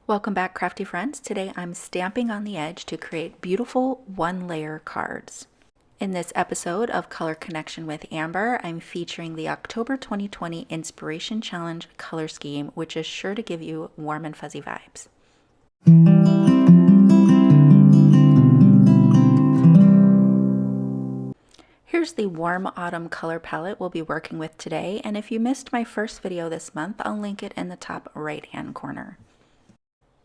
Welcome back, crafty friends. Today I'm stamping on the edge to create beautiful one-layer cards. In this episode of Color Connection with Amber, I'm featuring the October 2020 Inspiration Challenge color scheme, which is sure to give you warm and fuzzy vibes. Here's the warm autumn color palette we'll be working with today, and if you missed my first video this month, I'll link it in the top right-hand corner.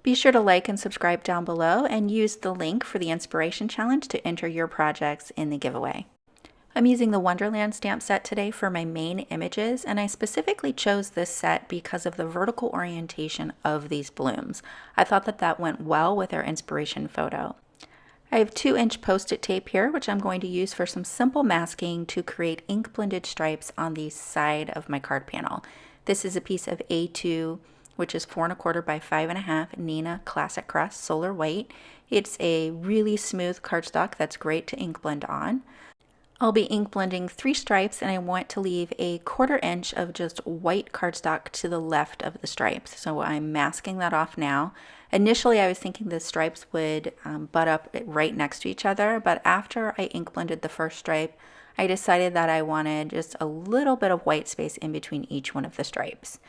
Be sure to like and subscribe down below and use the link for the Inspiration Challenge to enter your projects in the giveaway. I'm using the Wonderland Stamp Set today for my main images, and I specifically chose this set because of the vertical orientation of these blooms. I thought that went well with our inspiration photo. I have 2-inch post-it tape here, which I'm going to use for some simple masking to create ink blended stripes on the side of my card panel. This is a piece of A2, which is 4 1/4 by 5 1/2 Nina Classic Crust Solar White. It's a really smooth cardstock that's great to ink blend on. I'll be ink blending 3 stripes, and I want to leave a 1/4 inch of just white cardstock to the left of the stripes. So I'm masking that off now. Initially, I was thinking the stripes would butt up right next to each other, but after I ink blended the first stripe, I decided that I wanted just a little bit of white space in between each one of the stripes.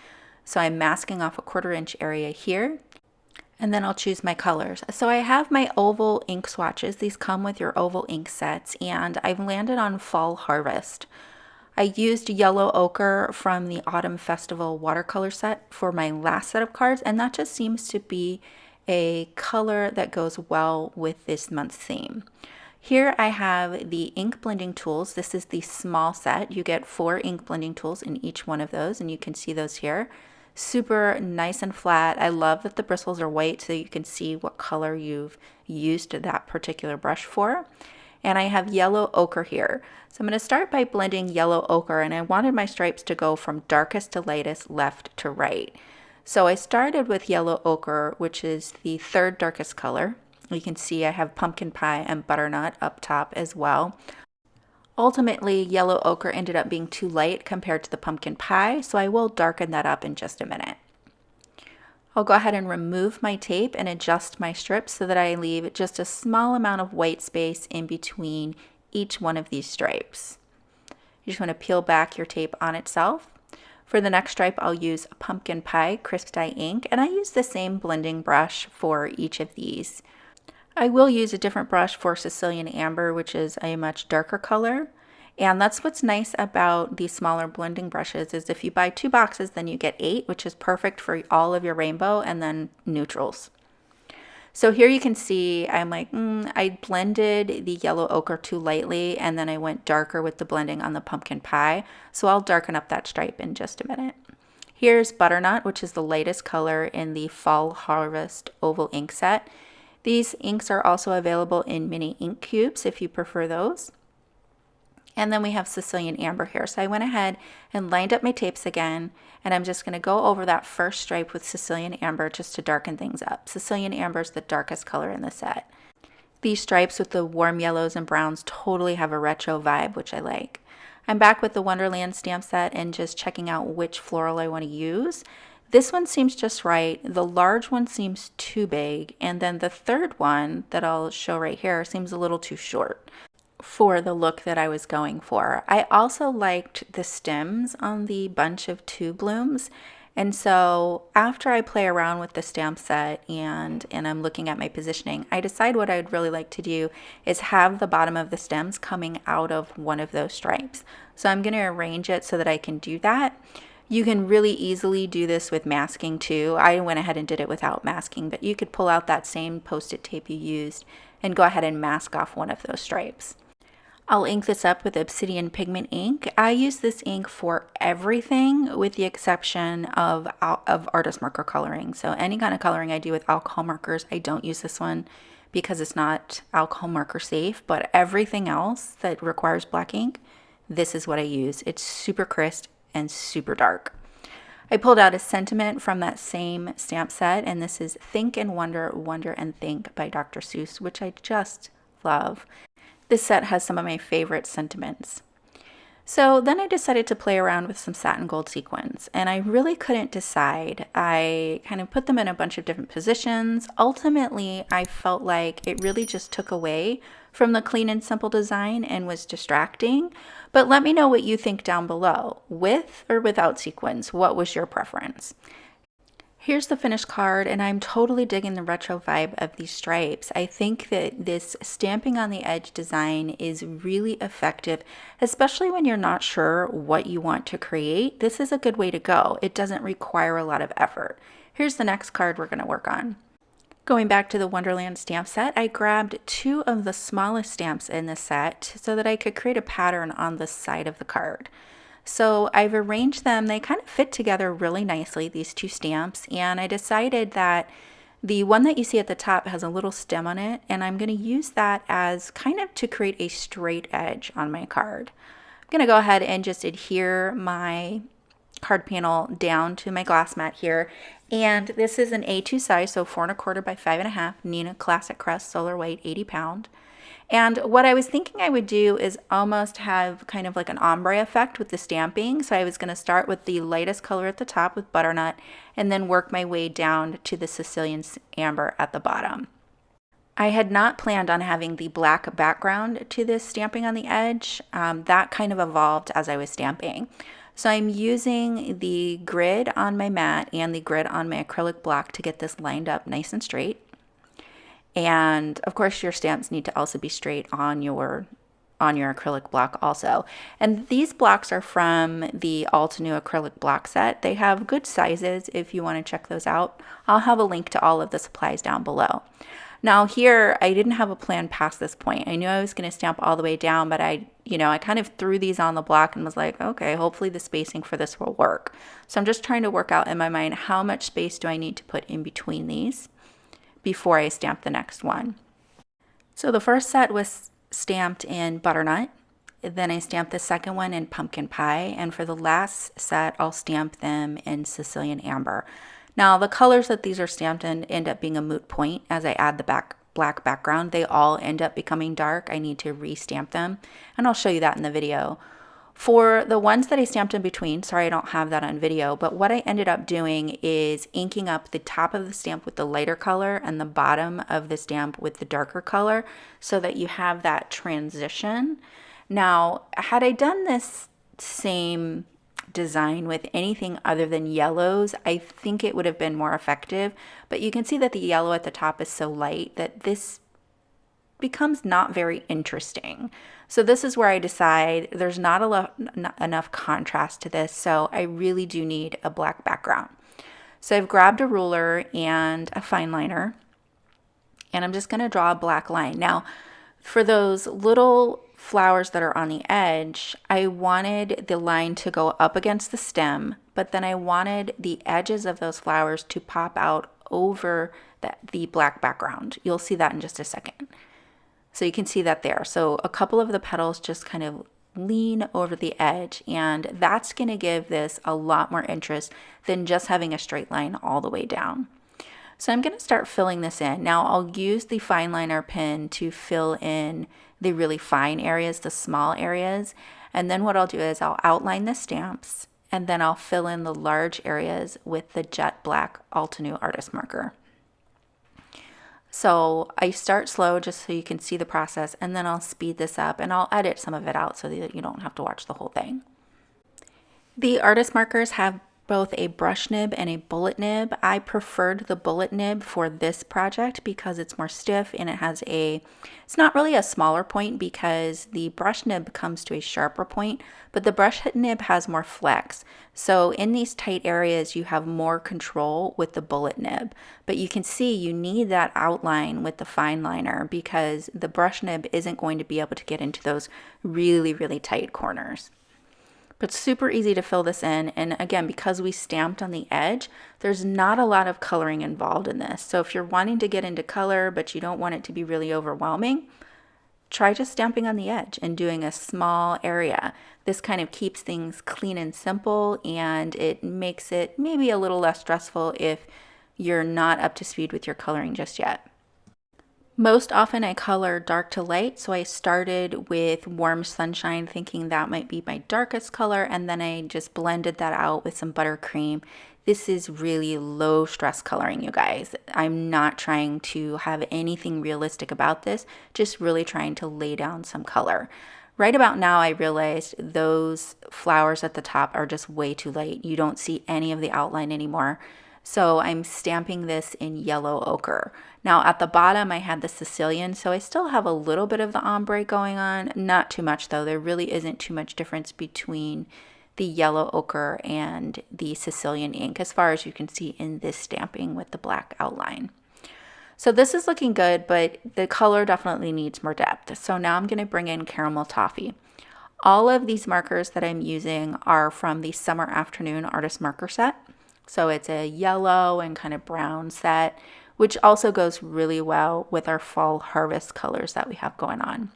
So I'm masking off a 1/4 inch area here, and then I'll choose my colors. So I have my oval ink swatches. These come with your oval ink sets, and I've landed on Fall Harvest. I used yellow ochre from the Autumn Festival watercolor set for my last set of cards, and that just seems to be a color that goes well with this month's theme. Here I have the ink blending tools. This is the small set. You get 4 ink blending tools in each one of those, and you can see those here. Super nice and flat. I love that the bristles are white so you can see what color you've used that particular brush for. And I have yellow ochre here. So I'm going to start by blending yellow ochre, and I wanted my stripes to go from darkest to lightest, left to right. So I started with yellow ochre, which is the 3rd darkest color. You can see I have pumpkin pie and butternut up top as well. Ultimately, yellow ochre ended up being too light compared to the pumpkin pie, so I will darken that up in just a minute. I'll go ahead and remove my tape and adjust my strips so that I leave just a small amount of white space in between each one of these stripes. You just want to peel back your tape on itself. For the next stripe, I'll use a Pumpkin Pie Crisp Dye Ink, and I use the same blending brush for each of these. I will use a different brush for Sicilian Amber, which is a much darker color. And that's what's nice about these smaller blending brushes is if you buy 2 boxes, then you get 8, which is perfect for all of your rainbow and then neutrals. So here you can see I'm like, I blended the yellow ochre too lightly, and then I went darker with the blending on the pumpkin pie. So I'll darken up that stripe in just a minute. Here's Butternut, which is the lightest color in the Fall Harvest Oval Ink Set. These inks are also available in mini ink cubes if you prefer those. And then we have Sicilian Amber here. So I went ahead and lined up my tapes again, and I'm just going to go over that first stripe with Sicilian Amber just to darken things up. Sicilian Amber is the darkest color in the set. These stripes with the warm yellows and browns totally have a retro vibe, which I like. I'm back with the Wonderland Stamp Set and just checking out which floral I want to use. This one seems just right. The large one seems too big, and then the 3rd one that I'll show right here seems a little too short for the look that I was going for. I also liked the stems on the bunch of 2 blooms, and so after I play around with the stamp set and I'm looking at my positioning, I decide what I'd really like to do is have the bottom of the stems coming out of one of those stripes. So I'm going to arrange it so that I can do that. You can really easily do this with masking too. I went ahead and did it without masking, but you could pull out that same post-it tape you used and go ahead and mask off one of those stripes. I'll ink this up with Obsidian Pigment Ink. I use this ink for everything with the exception of artist marker coloring. So any kind of coloring I do with alcohol markers, I don't use this one because it's not alcohol marker safe, but everything else that requires black ink, this is what I use. It's super crisp and super dark. I pulled out a sentiment from that same stamp set, and this is Think and Wonder, Wonder and Think by Dr. Seuss, which I just love. This set has some of my favorite sentiments. So then I decided to play around with some satin gold sequins, and I really couldn't decide. I kind of put them in a bunch of different positions. Ultimately, I felt like it really just took away from the clean and simple design and was distracting. But let me know what you think down below. With or without sequins, what was your preference? Here's the finished card, and I'm totally digging the retro vibe of these stripes. I think that this stamping on the edge design is really effective, especially when you're not sure what you want to create. This is a good way to go. It doesn't require a lot of effort. Here's the next card we're going to work on. Going back to the Wonderland Stamp Set, I grabbed 2 of the smallest stamps in the set so that I could create a pattern on the side of the card. So I've arranged them, they kind of fit together really nicely, these 2 stamps, and I decided that the one that you see at the top has a little stem on it, and I'm going to use that as kind of to create a straight edge on my card. I'm going to go ahead and just adhere my card panel down to my glass mat here, and this is an A2 size, so 4 1/4 by 5 1/2 Neenah Classic Crest Solar Weight 80 pound. And what I was thinking I would do is almost have kind of like an ombre effect with the stamping. So I was going to start with the lightest color at the top with Butternut and then work my way down to the Sicilian Amber at the bottom. I had not planned on having the black background to this stamping on the edge. That kind of evolved as I was stamping. So I'm using the grid on my mat and the grid on my acrylic block to get this lined up nice and straight. And of course your stamps need to also be straight on your acrylic block also. And these blocks are from the Altenew Acrylic Block Set. They have good sizes if you want to check those out. I'll have a link to all of the supplies down below. Now here, I didn't have a plan past this point. I knew I was going to stamp all the way down, but I kind of threw these on the block and was like, okay, hopefully the spacing for this will work. So I'm just trying to work out in my mind how much space do I need to put in between these before I stamp the next one. So the first set was stamped in Butternut, then I stamped the second one in Pumpkin Pie, and for the last set I'll stamp them in Sicilian Amber. Now the colors that these are stamped in end up being a moot point as I add the black background. They all end up becoming dark. I need to re-stamp them, and I'll show you that in the video. For the ones that I stamped in between, sorry I don't have that on video, but what I ended up doing is inking up the top of the stamp with the lighter color and the bottom of the stamp with the darker color so that you have that transition. Now, had I done this same design with anything other than yellows, I think it would have been more effective, but you can see that the yellow at the top is so light that this becomes not very interesting. So this is where I decide there's not enough contrast to this, so I really do need a black background. So I've grabbed a ruler and a fine liner, and I'm just going to draw a black line. Now, for those little flowers that are on the edge, I wanted the line to go up against the stem, but then I wanted the edges of those flowers to pop out over the black background. You'll see that in just a second. So you can see that there. So a couple of the petals just kind of lean over the edge, and that's going to give this a lot more interest than just having a straight line all the way down. So I'm going to start filling this in. Now I'll use the fine liner pen to fill in the really fine areas, the small areas, and then what I'll do is I'll outline the stamps, and then I'll fill in the large areas with the jet black Altenew artist marker. So I start slow just so you can see the process, and then I'll speed this up and I'll edit some of it out so that you don't have to watch the whole thing. The artist markers have both a brush nib and a bullet nib. I preferred the bullet nib for this project because it's more stiff and it has it's not really a smaller point because the brush nib comes to a sharper point, but the brush nib has more flex. So in these tight areas, you have more control with the bullet nib, but you can see you need that outline with the fine liner because the brush nib isn't going to be able to get into those really, really tight corners. But super easy to fill this in, and again, because we stamped on the edge, there's not a lot of coloring involved in this. So if you're wanting to get into color but you don't want it to be really overwhelming, try just stamping on the edge and doing a small area. This kind of keeps things clean and simple, and it makes it maybe a little less stressful if you're not up to speed with your coloring just yet. Most often I color dark to light, so I started with Warm Sunshine thinking that might be my darkest color, and then I just blended that out with some buttercream. This is really low stress coloring, you guys. I'm not trying to have anything realistic about this, just really trying to lay down some color. Right about now, I realized those flowers at the top are just way too light. You don't see any of the outline anymore. So I'm stamping this in yellow ochre. Now at the bottom, I had the Sicilian, so I still have a little bit of the ombre going on. Not too much though. There really isn't too much difference between the yellow ochre and the Sicilian ink, as far as you can see in this stamping with the black outline. So this is looking good, but the color definitely needs more depth. So now I'm going to bring in Caramel Toffee. All of these markers that I'm using are from the Summer Afternoon Artist Marker Set. So it's a yellow and kind of brown set, which also goes really well with our fall harvest colors that we have going on.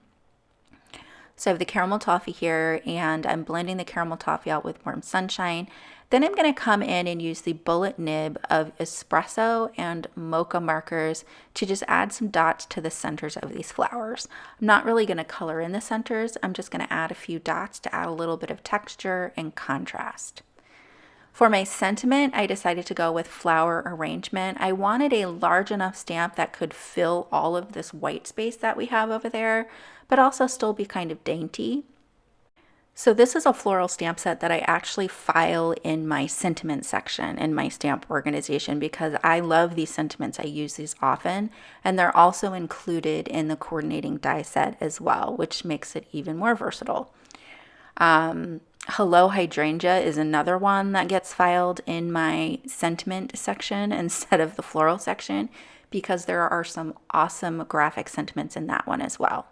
So I have the Caramel Toffee here, and I'm blending the Caramel Toffee out with Warm Sunshine. Then I'm going to come in and use the bullet nib of espresso and mocha markers to just add some dots to the centers of these flowers. I'm not really going to color in the centers. I'm just going to add a few dots to add a little bit of texture and contrast. For my sentiment, I decided to go with flower arrangement. I wanted a large enough stamp that could fill all of this white space that we have over there, but also still be kind of dainty. So this is a floral stamp set that I actually file in my sentiment section in my stamp organization because I love these sentiments. I use these often, and they're also included in the coordinating die set as well, which makes it even more versatile. Hello Hydrangea is another one that gets filed in my sentiment section instead of the floral section because there are some awesome graphic sentiments in that one as well.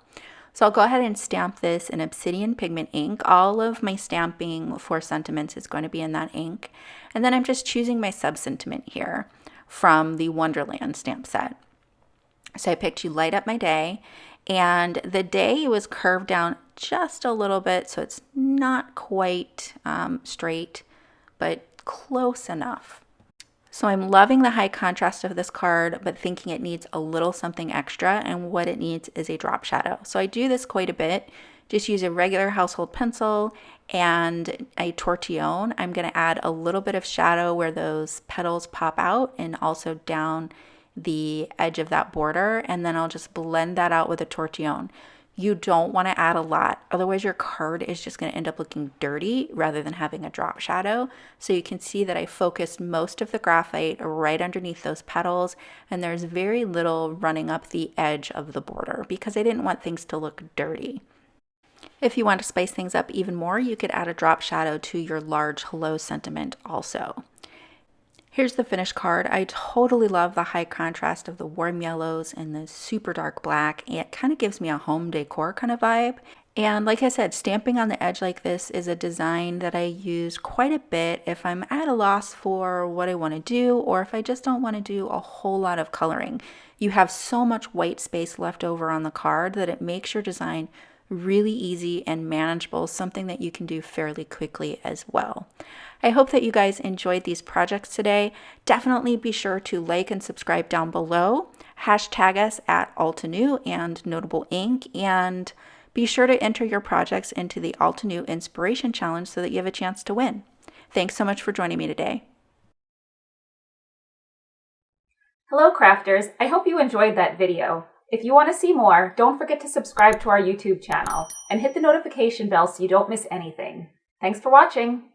So I'll go ahead and stamp this in Obsidian Pigment Ink. All of my stamping for sentiments is going to be in that ink. And then I'm just choosing my sub-sentiment here from the Wonderland Stamp Set. So I picked You Light Up My Day, and the day was curved down just a little bit, so it's not quite straight, but close enough. So I'm loving the high contrast of this card, but thinking it needs a little something extra, and what it needs is a drop shadow. So I do this quite a bit. Just use a regular household pencil and a tortillon. I'm going to add a little bit of shadow where those petals pop out and also down the edge of that border, and then I'll just blend that out with a tortillon. You don't want to add a lot, otherwise your card is just going to end up looking dirty rather than having a drop shadow. So you can see that I focused most of the graphite right underneath those petals, and there's very little running up the edge of the border because I didn't want things to look dirty. If you want to spice things up even more, you could add a drop shadow to your large hello sentiment also. Here's the finished card. I totally love the high contrast of the warm yellows and the super dark black. It kind of gives me a home decor kind of vibe. And like I said, stamping on the edge like this is a design that I use quite a bit if I'm at a loss for what I want to do, or if I just don't want to do a whole lot of coloring. You have so much white space left over on the card that it makes your design really easy and manageable, something that you can do fairly quickly as well. I hope that you guys enjoyed these projects today. Definitely be sure to like and subscribe down below. Hashtag us at Altenew and Notable Ink, and be sure to enter your projects into the Altenew Inspiration Challenge so that you have a chance to win. Thanks so much for joining me today. Hello crafters, I hope you enjoyed that video. If you want to see more, don't forget to subscribe to our YouTube channel and hit the notification bell so you don't miss anything. Thanks for watching!